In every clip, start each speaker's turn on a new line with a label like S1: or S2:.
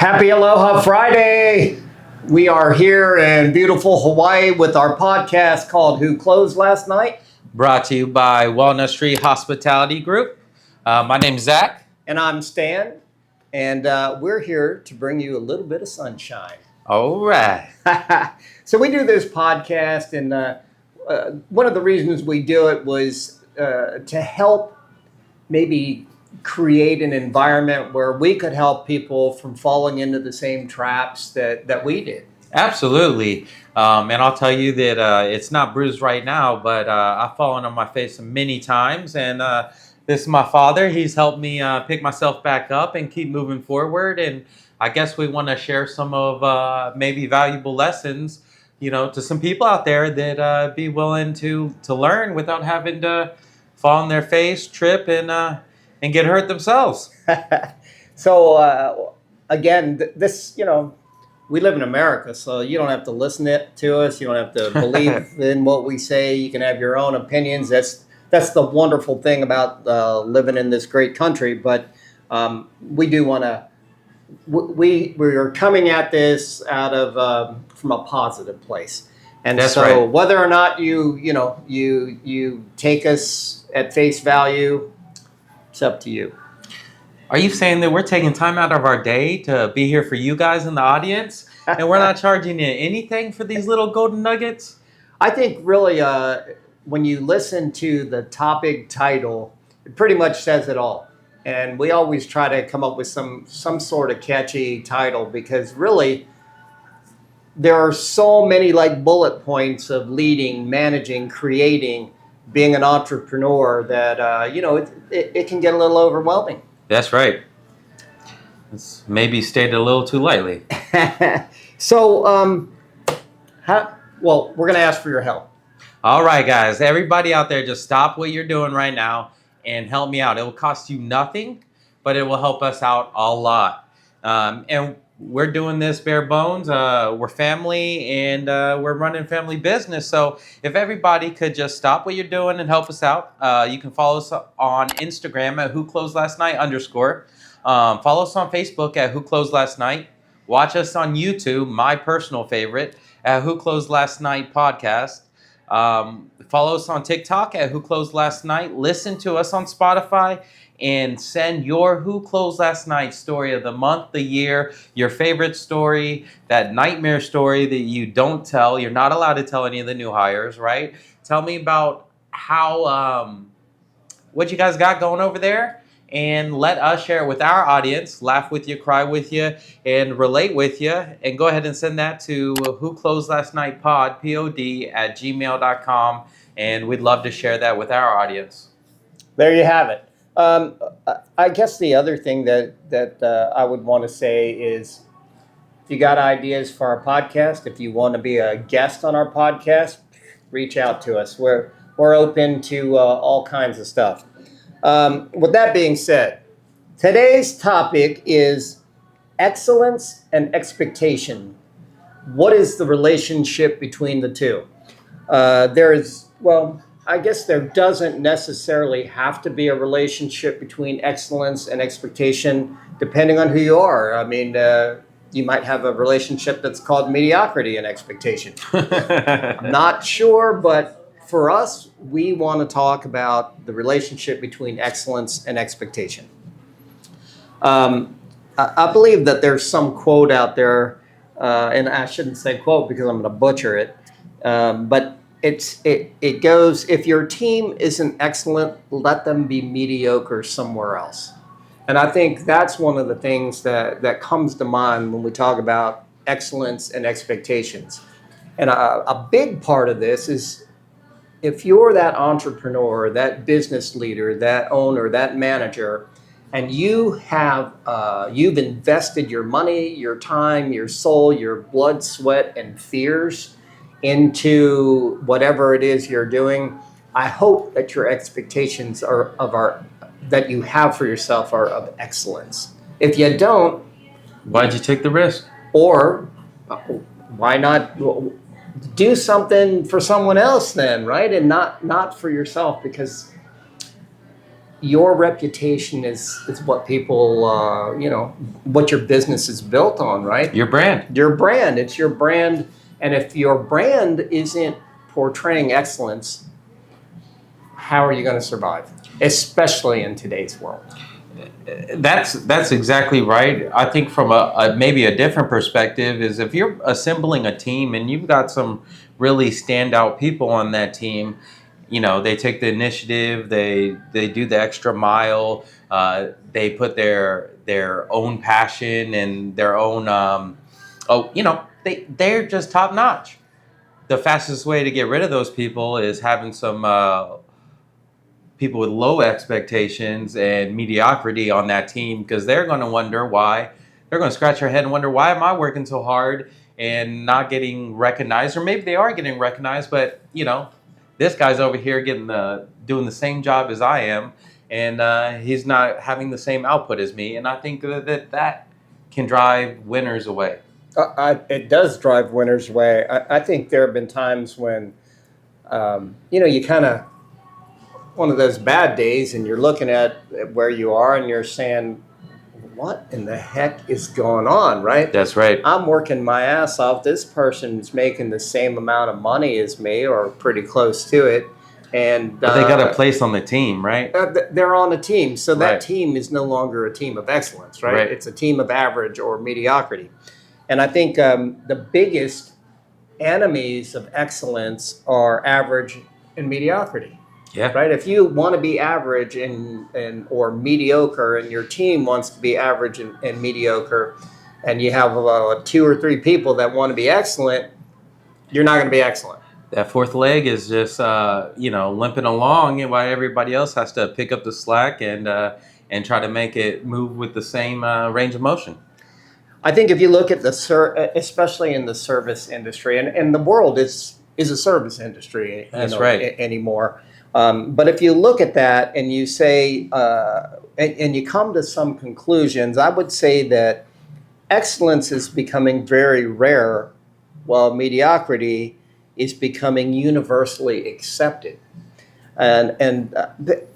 S1: Happy Aloha Friday! We are here in beautiful Hawaii with our podcast called Who Closed Last Night?
S2: Brought to you by Walnut Street Hospitality Group. My name's Zach.
S1: And I'm Stan. And we're here to bring you a little bit of sunshine.
S2: All right.
S1: So we do this podcast, and one of the reasons we do it was to help maybe create an environment where we could help people from falling into the same traps that we did.
S2: Absolutely. And I'll tell you that it's not bruised right now, but I've fallen on my face many times. And this is my father. He's helped me pick myself back up and keep moving forward. And I guess we want to share some of maybe valuable lessons, to some people out there that be willing to learn without having to fall on their face, trip, and get hurt themselves.
S1: So, again, this, we live in America, so you don't have to listen to us. You don't have to believe in what we say. You can have your own opinions. That's the wonderful thing about living in this great country. But we do want to. We are coming at this out of from a positive place, and
S2: that's
S1: so
S2: right.
S1: Whether or not you take us at face value, it's up to you.
S2: Are you saying that we're taking time out of our day to be here for you guys in the audience, and we're not charging you anything for these little golden nuggets?
S1: I think really when you listen to the topic title, it pretty much says it all. And we always try to come up with some sort of catchy title, because really there are so many bullet points of leading, managing, creating, being an entrepreneur that it can get a little overwhelming.
S2: That's right. It's maybe stated a little too lightly.
S1: So, we're going to ask for your help.
S2: All right, guys. Everybody out there, just stop what you're doing right now and help me out. It will cost you nothing, but it will help us out a lot. And we're doing this bare bones. We're family, and we're running family business. So if everybody could just stop what you're doing and help us out, you can follow us on Instagram at whoclosedlastnight_. Follow us on Facebook at Who Closed Last Night. Watch us on YouTube, my personal favorite, at Who Closed Last Night Podcast. Follow us on TikTok at Who Closed Last Night. Listen to us on Spotify. And send your Who Closed Last Night story of the month, the year, your favorite story, that nightmare story that you don't tell. You're not allowed to tell any of the new hires, right? Tell me about how, what you guys got going over there, and let us share it with our audience, laugh with you, cry with you, and relate with you. And go ahead and send that to whoclosedlastnightpod, pod, at gmail.com. And we'd love to share that with our audience.
S1: There you have it. I guess the other thing that I would want to say is, if you got ideas for our podcast, if you want to be a guest on our podcast, reach out to us. We're open to all kinds of stuff. With that being said, today's topic is excellence and expectation. What is the relationship between the two? I guess there doesn't necessarily have to be a relationship between excellence and expectation, depending on who you are. I mean, you might have a relationship that's called mediocrity and expectation. I'm not sure, but for us, we want to talk about the relationship between excellence and expectation. I believe that there's some quote out there, and I shouldn't say quote because I'm going to butcher it, but it goes, if your team isn't excellent, let them be mediocre somewhere else. And I think that's one of the things that comes to mind when we talk about excellence and expectations. And a big part of this is, if you're that entrepreneur, that business leader, that owner, that manager, and you've invested your money, your time, your soul, your blood, sweat, and fears into whatever it is you're doing, I hope that your expectations that you have for yourself are of excellence. If you don't,
S2: why'd you take the risk?
S1: Or why not do something for someone else then, right? And not for yourself, because your reputation is what people, what your business is built on, right?
S2: Your brand.
S1: Your brand. It's your brand. And if your brand isn't portraying excellence, how are you going to survive? Especially in today's world.
S2: That's exactly right. I think from a maybe a different perspective is if you're assembling a team and you've got some really standout people on that team, they take the initiative, they do the extra mile, they put their own passion and their own they're just top notch. The fastest way to get rid of those people is having some people with low expectations and mediocrity on that team, because they're going to wonder why. They're going to scratch their head and wonder, why am I working so hard and not getting recognized? Or maybe they are getting recognized, but this guy's over here doing the same job as I am, and he's not having the same output as me. And I think that can drive winners away.
S1: It does drive winners away. I think there have been times when, you kind of, one of those bad days, and you're looking at where you are and you're saying, what in the heck is going on, right?
S2: That's right.
S1: I'm working my ass off. This person's making the same amount of money as me, or pretty close to it. And
S2: but they got a place on the team, right?
S1: They're on a team. So that
S2: Right.
S1: team is no longer a team of excellence, right?
S2: Right.
S1: It's a team of average or mediocrity. And I think the biggest enemies of excellence are average and mediocrity.
S2: Yeah.
S1: Right. If you want to be average and or mediocre, and your team wants to be average and mediocre, and you have 2 or 3 people that want to be excellent, you're not going to be excellent.
S2: That fourth leg is just limping along, while everybody else has to pick up the slack and try to make it move with the same range of motion.
S1: I think if you look at especially in the service industry, and the world is a service industry.
S2: That's right.
S1: Anymore. But if you look at that and you say, and you come to some conclusions, I would say that excellence is becoming very rare, while mediocrity is becoming universally accepted. And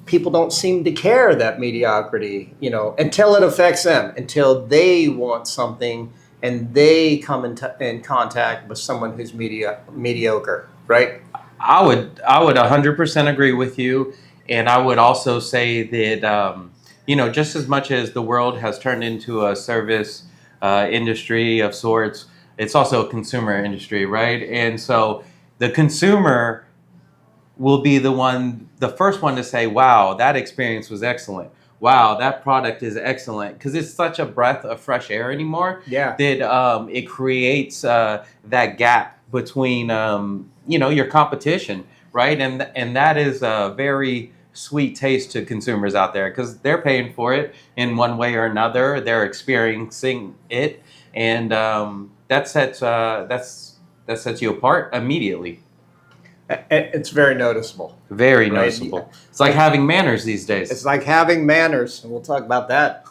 S1: people don't seem to care that mediocrity, until it affects them, until they want something and they come in contact with someone who's mediocre, right?
S2: I would 100% agree with you, and I would also say that just as much as the world has turned into a service industry of sorts, it's also a consumer industry, right? And so the consumer will be the first one to say, "Wow, that experience was excellent. Wow, that product is excellent," because it's such a breath of fresh air anymore.
S1: Yeah.
S2: That it creates that gap between your competition, right? And that is a very sweet taste to consumers out there, because they're paying for it in one way or another. They're experiencing it, and that sets you apart immediately.
S1: It's very noticeable.
S2: Very
S1: Right.
S2: noticeable. It's like having manners these days.
S1: It's like having manners, and we'll talk about that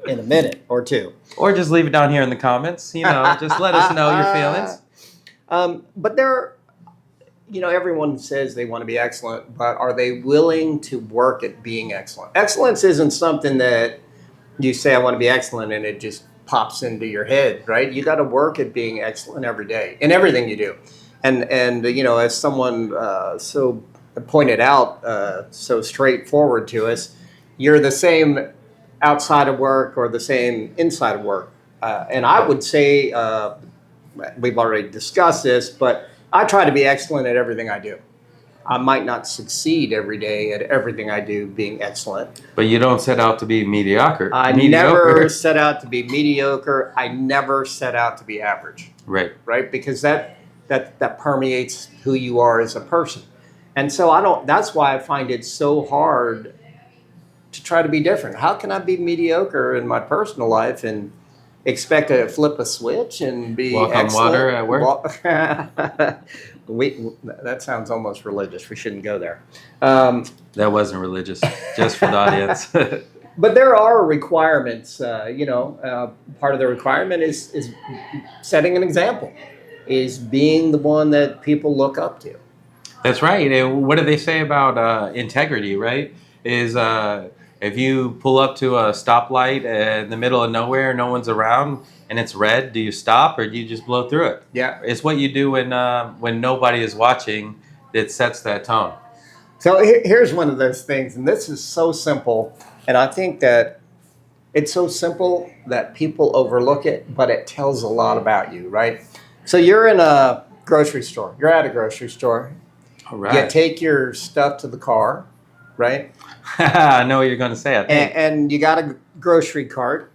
S1: in a minute or two.
S2: Or just leave it down here in the comments. Just let us know your feelings.
S1: But everyone says they want to be excellent, but are they willing to work at being excellent? Excellence isn't something that you say, I want to be excellent, and it just pops into your head, right? You got to work at being excellent every day in everything you do. And as someone so pointed out, so straightforward to us, you're the same outside of work or the same inside of work. And I would say, we've already discussed this, but I try to be excellent at everything I do. I might not succeed every day at everything I do being excellent.
S2: But you don't set out to be mediocre.
S1: I never set out to be mediocre. I never set out to be average.
S2: Right.
S1: Right? Because that permeates who you are as a person. And so that's why I find it so hard to try to be different. How can I be mediocre in my personal life and expect to flip a switch and be
S2: walk
S1: excellent?
S2: on water at work?
S1: That sounds almost religious. We shouldn't go there.
S2: That wasn't religious, just for the audience.
S1: But there are requirements. Part of the requirement is setting an example, is being the one that people look up to.
S2: That's right. And what do they say about integrity, right? is if you pull up to a stoplight in the middle of nowhere, no one's around, and it's red, do you stop or do you just blow through it?
S1: Yeah.
S2: It's what you do when nobody is watching that sets that tone.
S1: So here's one of those things, and this is so simple, and I think that it's so simple that people overlook it, but it tells a lot about you, right? So you're in a grocery store. You're at a grocery store.
S2: All
S1: You
S2: right.
S1: take your stuff to the car, right?
S2: I know what you're going to say, I think.
S1: And you got a grocery cart,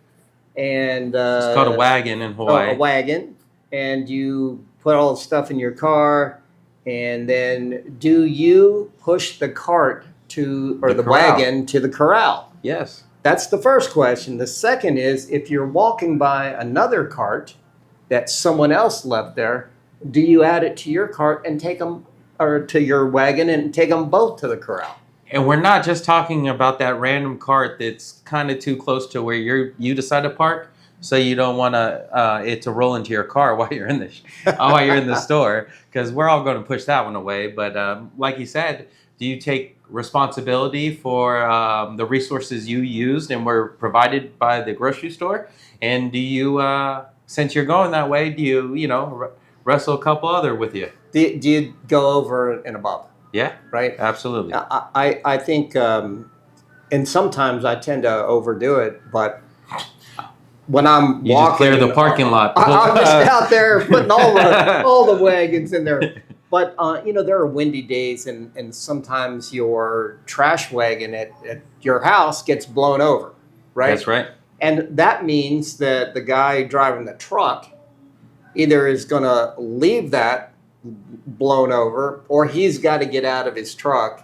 S1: and
S2: It's called a wagon in Hawaii.
S1: a wagon, and you put all the stuff in your car, and then do you push the cart to, or the
S2: corral.
S1: wagon to the corral?
S2: Yes.
S1: That's the first question. The second is, if you're walking by another cart that someone else left there, do you add it to your cart and take them, or to your wagon and take them both to the corral?
S2: And we're not just talking about that random cart that's kind of too close to where you decide to park, so you don't want it to roll into your car while you're in the store, because we're all going to push that one away. But like you said, do you take responsibility for the resources you used and were provided by the grocery store? And do you, since you're going that way, do you wrestle a couple other with you?
S1: Do you go over and above?
S2: Yeah,
S1: Right?
S2: absolutely.
S1: I think, and sometimes I tend to overdo it, but when I'm
S2: You
S1: walking,
S2: just clear the parking lot.
S1: I'm just out there putting all the wagons in there. But there are windy days, and sometimes your trash wagon at your house gets blown over, right?
S2: That's right.
S1: And that means that the guy driving the truck either is going to leave that blown over, or he's got to get out of his truck,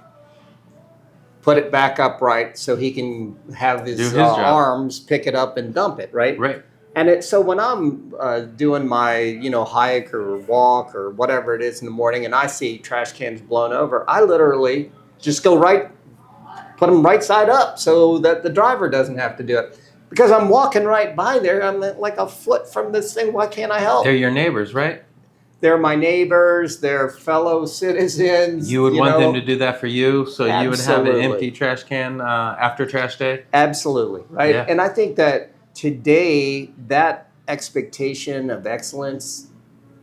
S1: put it back upright so he can have his
S2: job.
S1: arms pick it up and dump it, right?
S2: Right.
S1: And so when I'm doing my hike or walk or whatever it is in the morning, and I see trash cans blown over, I literally just go put them right side up so that the driver doesn't have to do it. Because I'm walking right by there, I'm like a foot from this thing. Why can't I help?
S2: They're your neighbors, right?
S1: They're my neighbors. They're fellow citizens.
S2: You would want them to do that for you, so you would have an
S1: Absolutely.
S2: empty trash can after trash day?
S1: Absolutely, right?
S2: Yeah.
S1: And I think that today that expectation of excellence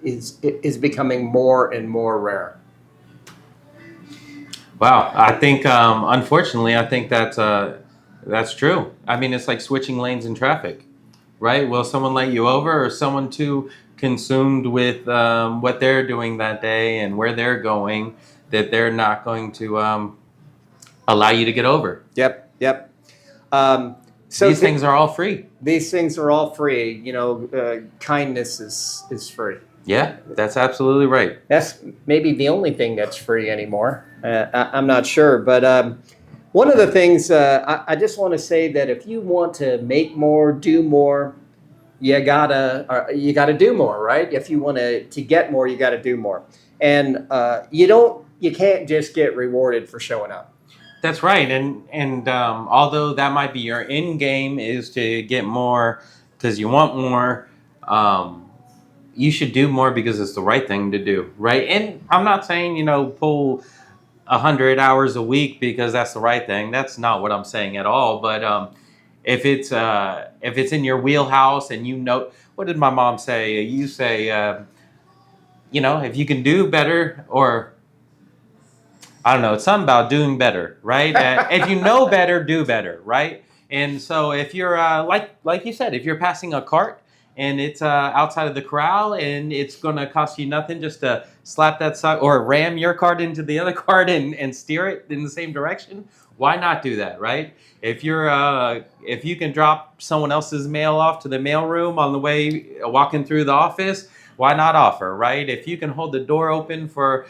S1: is becoming more and more rare.
S2: Wow, I think unfortunately, I think that's true. I mean, it's like switching lanes in traffic, right? Will someone let you over, or someone too consumed with what they're doing that day and where they're going that they're not going to allow you to get over?
S1: Yep. So
S2: These things are all free.
S1: These things are all free. Kindness is free.
S2: Yeah, that's absolutely right.
S1: That's maybe the only thing that's free anymore. I'm not sure, but one of the things I just want to say that if you want to make more, do more, you gotta do more, right? If you want to get more, you got to do more, and you can't just get rewarded for showing up.
S2: That's right, and although that might be your end game is to get more because you want more, you should do more because it's the right thing to do, right? And I'm not saying pull 100 hours a week because that's the right thing. That's not what I'm saying at all. But if it's in your wheelhouse and what did my mom say? You say, if you can do better, or I don't know, it's something about doing better, right? If you know better, do better, right? And so if you're like you said, if you're passing a cart and it's outside of the corral and it's going to cost you nothing just to slap that side or ram your cart into the other cart and steer it in the same direction, why not do that, right? If you can drop someone else's mail off to the mailroom on the way walking through the office, why not offer, right? If you can hold the door open for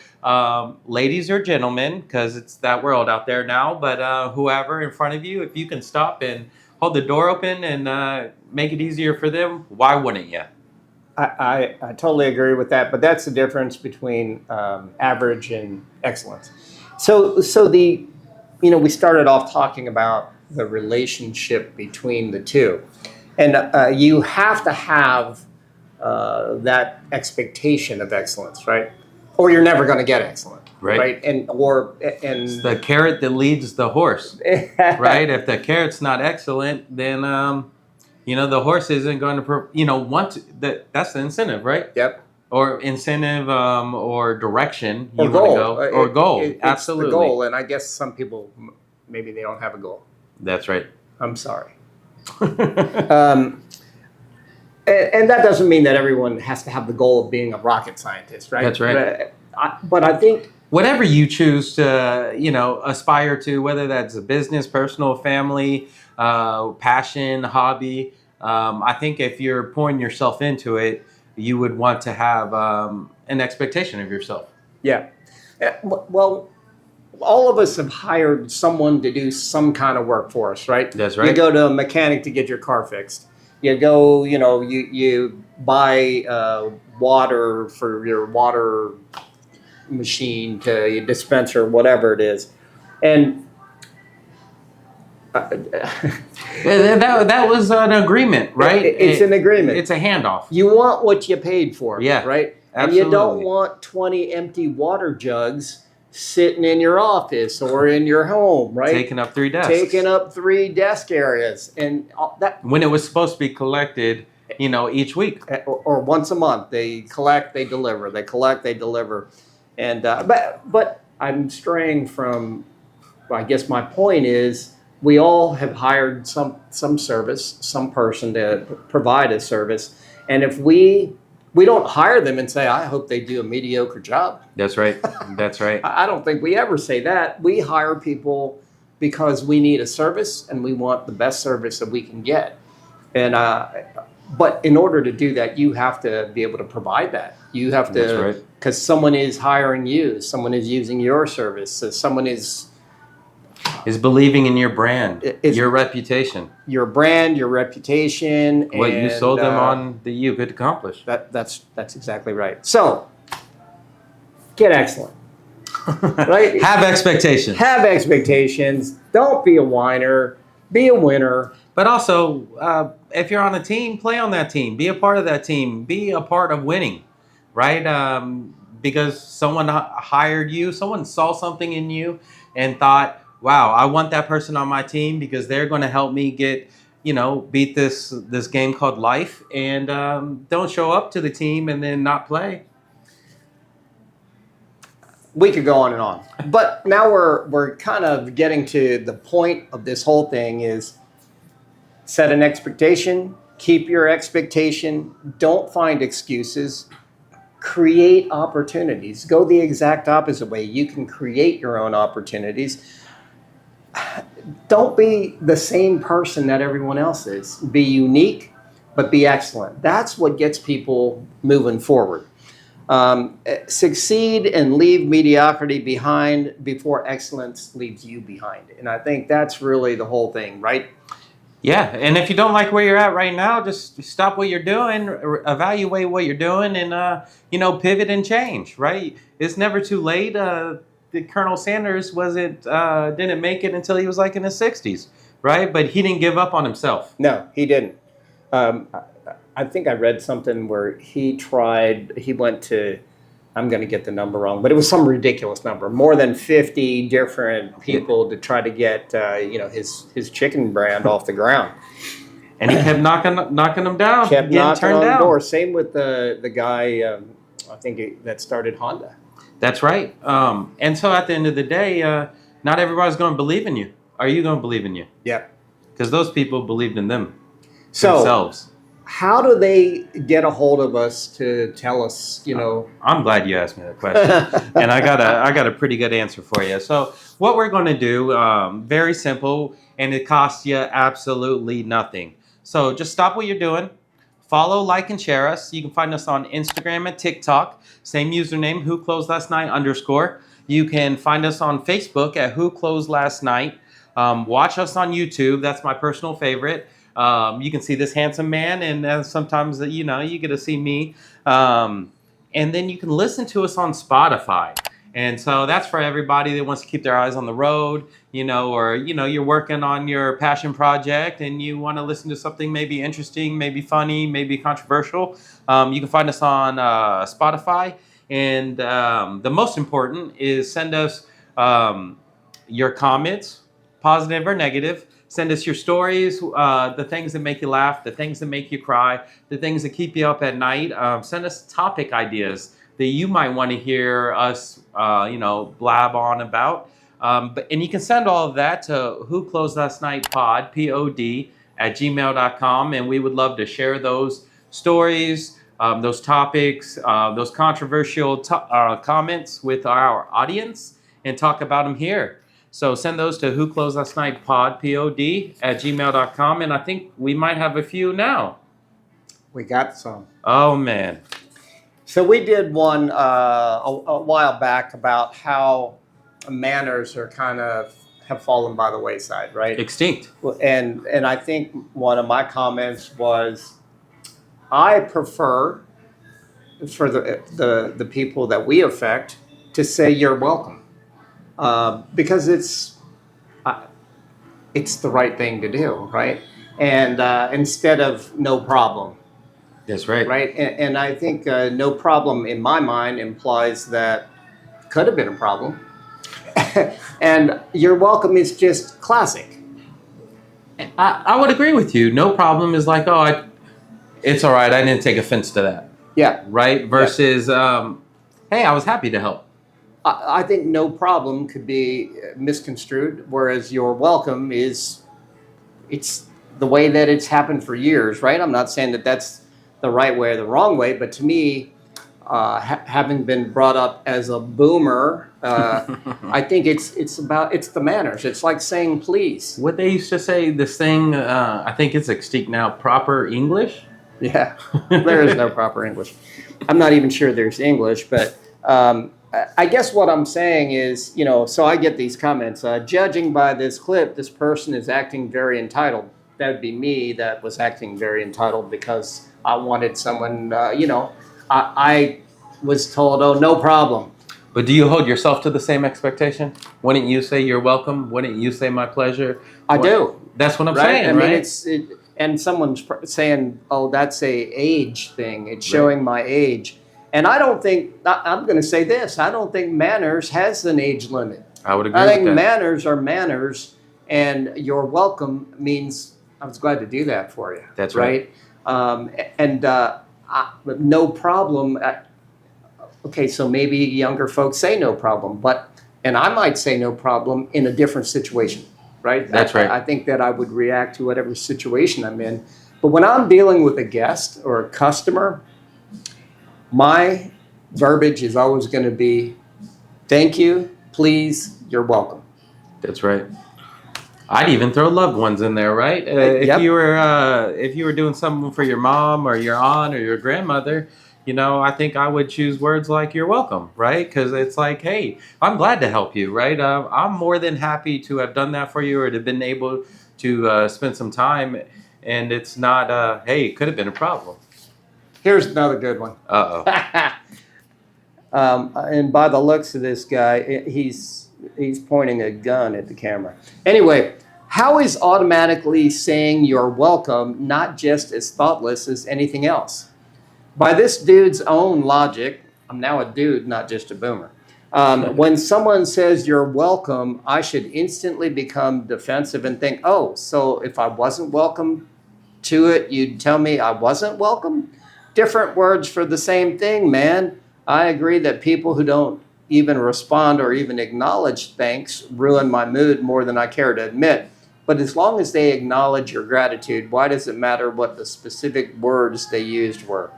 S2: ladies or gentlemen, because it's that world out there now, but whoever in front of you, if you can stop and hold the door open and make it easier for them, why wouldn't you?
S1: I totally agree with that, but that's the difference between average and excellence. So we started off talking about the relationship between the two, and you have to have that expectation of excellence, right? Or you're never going to get excellent. right? And
S2: It's the carrot that leads the horse, right? If the carrot's not excellent, then the horse isn't going to want to, that's the incentive, right?
S1: Yep.
S2: Or incentive, or direction
S1: Or
S2: you want to
S1: goal.
S2: go, or goal.
S1: It's
S2: Absolutely.
S1: the goal, and I guess some people maybe they don't have a goal.
S2: That's right.
S1: I'm sorry. And that doesn't mean that everyone has to have the goal of being a rocket scientist, right?
S2: That's right.
S1: But I think
S2: whatever you choose to, aspire to, whether that's a business, personal, family, passion, hobby, I think if you're pouring yourself into it, you would want to have an expectation of yourself.
S1: Yeah. Well, all of us have hired someone to do some kind of work for us, right?
S2: That's right.
S1: You go to a mechanic to get your car fixed. You go, you buy water for your water machine, to your dispenser, whatever it is. And
S2: that was an agreement, right?
S1: It's an agreement.
S2: It's a handoff.
S1: You want what you paid for,
S2: yeah,
S1: right?
S2: Absolutely.
S1: And you don't want 20 empty water jugs sitting in your office or in your home, right?
S2: Taking up 3 desks.
S1: Taking up 3 desk areas. And that,
S2: when it was supposed to be collected, each week.
S1: Or once a month. They collect, they deliver. They collect, they deliver. And but I'm straying from, I guess my point is, we all have hired some service, some person to provide a service. And if we don't hire them and say, I hope they do a mediocre job.
S2: That's right. That's right.
S1: I don't think we ever say that. We hire people because we need a service and we want the best service that we can get. And but in order to do that, you have to be able to provide that. You have to,
S2: That's right.
S1: Because someone is hiring you, someone is using your service, so someone is
S2: believing in your brand, your reputation,
S1: your brand, your reputation,
S2: what
S1: and
S2: you sold them on that you could accomplish.
S1: That's exactly right. So get excellent, right?
S2: Have expectations.
S1: Have expectations. Don't be a whiner. Be a winner.
S2: But also, if you're on a team, play on that team. Be a part of that team. Be a part of winning, right? Because someone hired you, someone saw something in you and thought, wow, I want that person on my team because they're going to help me get, beat this game called life. And don't show up to the team and then not play.
S1: We could go on and on. But now we're kind of getting to the point of this whole thing is set an expectation, keep your expectation, don't find excuses, create opportunities. Go the exact opposite way. You can create your own opportunities. Don't be the same person that everyone else is. Be unique, but be excellent. That's what gets people moving forward. Succeed and leave mediocrity behind before excellence leaves you behind. And I think that's really the whole thing, right?
S2: Yeah, and if you don't like where you're at right now, just stop what you're doing, evaluate what you're doing, and pivot and change. Right? It's never too late. Colonel Sanders didn't make it until he was like in his 60s, right? But he didn't give up on himself.
S1: No, he didn't. I think I read something where he went to, I'm going to get the number wrong, but it was some ridiculous number, more than 50 different people to try to get, his chicken brand off the ground.
S2: And he kept knocking them down.
S1: Kept knocking
S2: turned
S1: on
S2: down.
S1: the door. Same with the guy, I think that started Honda.
S2: That's right. And so at the end of the day, not everybody's going to believe in you. Are you going to believe in you?
S1: Yeah.
S2: Because those people believed in themselves.
S1: How do they get a hold of us to tell us,
S2: I'm glad you asked me that question. And I got a pretty good answer for you. So what we're going to do, very simple, and it costs you absolutely nothing. So just stop what you're doing. Follow, like, and share us. You can find us on Instagram and TikTok. Same username, whoclosedlastnight_. You can find us on Facebook at whoclosedlastnight. Watch us on YouTube. That's my personal favorite. You can see this handsome man, and sometimes, you get to see me. And then you can listen to us on Spotify. And so that's for everybody that wants to keep their eyes on the road, or, you're working on your passion project and you want to listen to something maybe interesting, maybe funny, maybe controversial. You can find us on Spotify. And the most important is send us your comments, positive or negative. Send us your stories, the things that make you laugh, the things that make you cry, the things that keep you up at night. Send us topic ideas that you might want to hear us, blab on about. And you can send all of that to whoclosedlastnightpod, P-O-D, at gmail.com. And we would love to share those stories, those topics, those controversial comments with our audience and talk about them here. So send those to whoclosedlastnightpod, P-O-D, at gmail.com. And I think we might have a few now.
S1: We got some.
S2: Oh, man.
S1: So we did one a while back about how manners are kind of have fallen by the wayside, right?
S2: Extinct.
S1: And I think one of my comments was, I prefer for the people that we affect to say you're welcome, because it's the right thing to do, right? And instead of no problem.
S2: That's right.
S1: Right, and I think no problem in my mind implies that could have been a problem, and you're welcome is just classic.
S2: I would agree with you. No problem is like, it's all right. I didn't take offense to that.
S1: Yeah.
S2: Right? Versus, hey, I was happy to help.
S1: I think no problem could be misconstrued, whereas you're welcome it's the way that it's happened for years, right? I'm not saying that that's the right way or the wrong way, but to me, having been brought up as a boomer, I think it's the manners. It's like saying please.
S2: What they used to say, this thing, I think it's extinct now, proper English.
S1: Yeah, there is no proper English. I'm not even sure there's English, but I guess what I'm saying is, so I get these comments, judging by this clip, this person is acting very entitled. That would be me that was acting very entitled because I wanted someone, I was told, oh, no problem.
S2: But do you hold yourself to the same expectation? Wouldn't you say you're welcome? Wouldn't you say my pleasure?
S1: I do.
S2: That's what I'm
S1: right?
S2: saying, right?
S1: And someone's saying, oh, that's a age thing. It's showing my age. And I don't think, I'm going to say this, I don't think manners has an age limit.
S2: I would agree
S1: I
S2: with
S1: think
S2: that.
S1: manners are manners, and you're welcome means I was glad to do that for you.
S2: That's right.
S1: No problem. Okay, so maybe younger folks say no problem, and I might say no problem in a different situation, right?
S2: That's right.
S1: I think that I would react to whatever situation I'm in. But when I'm dealing with a guest or a customer, my verbiage is always going to be, thank you, please, you're welcome.
S2: That's right. I'd even throw loved ones in there, right?
S1: Yep.
S2: If you were doing something for your mom or your aunt or your grandmother, I think I would choose words like "you're welcome," right? Because it's like, hey, I'm glad to help you, right? I'm more than happy to have done that for you or to have been able to spend some time. And it's not, hey, it could have been a problem.
S1: Here's another good one.
S2: Uh-oh.
S1: And by the looks of this guy, he's pointing a gun at the camera. Anyway, how is automatically saying you're welcome not just as thoughtless as anything else? By this dude's own logic, I'm now a dude, not just a boomer. When someone says you're welcome, I should instantly become defensive and think, oh, so if I wasn't welcome to it, you'd tell me I wasn't welcome? Different words for the same thing, man. I agree that people who don't even respond or even acknowledge thanks ruin my mood more than I care to admit. But as long as they acknowledge your gratitude, why does it matter what the specific words they used were?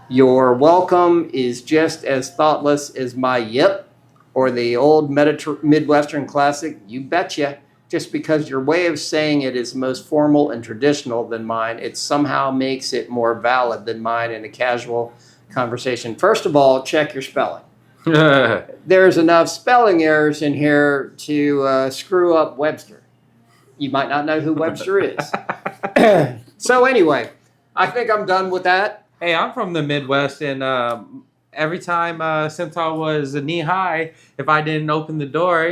S1: Your welcome is just as thoughtless as my yep, or the old Midwestern classic, you betcha. Just because your way of saying it is most formal and traditional than mine, it somehow makes it more valid than mine in a casual conversation. First of all, check your spelling. There's enough spelling errors in here to screw up Webster. You might not know who Webster is. So anyway, I think I'm done with that.
S2: Hey, I'm from the Midwest, and every time since I was knee high, if I didn't open the door,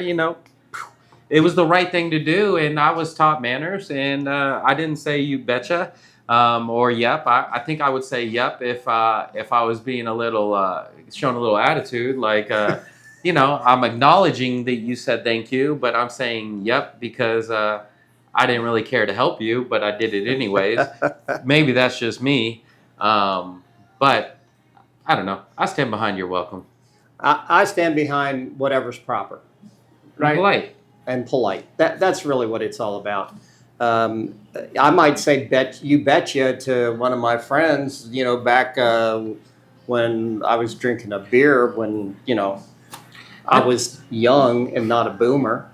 S2: it was the right thing to do, and I was taught manners, and I didn't say you betcha. or yep. I think I would say yep if I was being a little showing a little attitude, like I'm acknowledging that you said thank you, but I'm saying yep because I didn't really care to help you, but I did it anyways. Maybe that's just me, but I don't know. I stand behind your welcome.
S1: I stand behind whatever's proper, right?
S2: Polite.
S1: And polite. That's really what it's all about. I might say betcha to one of my friends, back when I was drinking a beer when, I was young and not a boomer.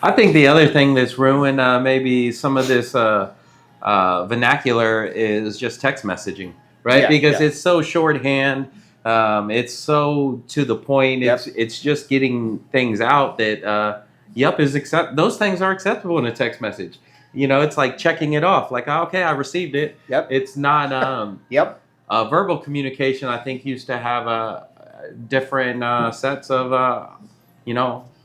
S2: I think the other thing that's ruined maybe some of this vernacular is just text messaging, right?
S1: Yeah,
S2: Because
S1: yeah.
S2: it's so shorthand. It's so to the point.
S1: Yep.
S2: It's just getting things out that yep is those things are acceptable in a text message. It's like checking it off, like okay, I received it.
S1: Yep.
S2: It's not
S1: Yep.
S2: verbal communication. I think used to have different sets of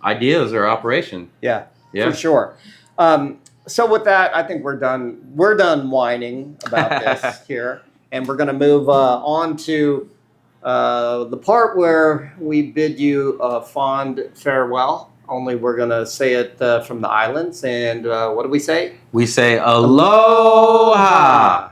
S2: ideas or operation.
S1: Yeah.
S2: Yeah.
S1: For sure. So with that, I think we're done. We're done whining about this here, and we're going to move on to the part where we bid you a fond farewell. Only we're going to say it from the islands. And what do we say?
S2: We say aloha.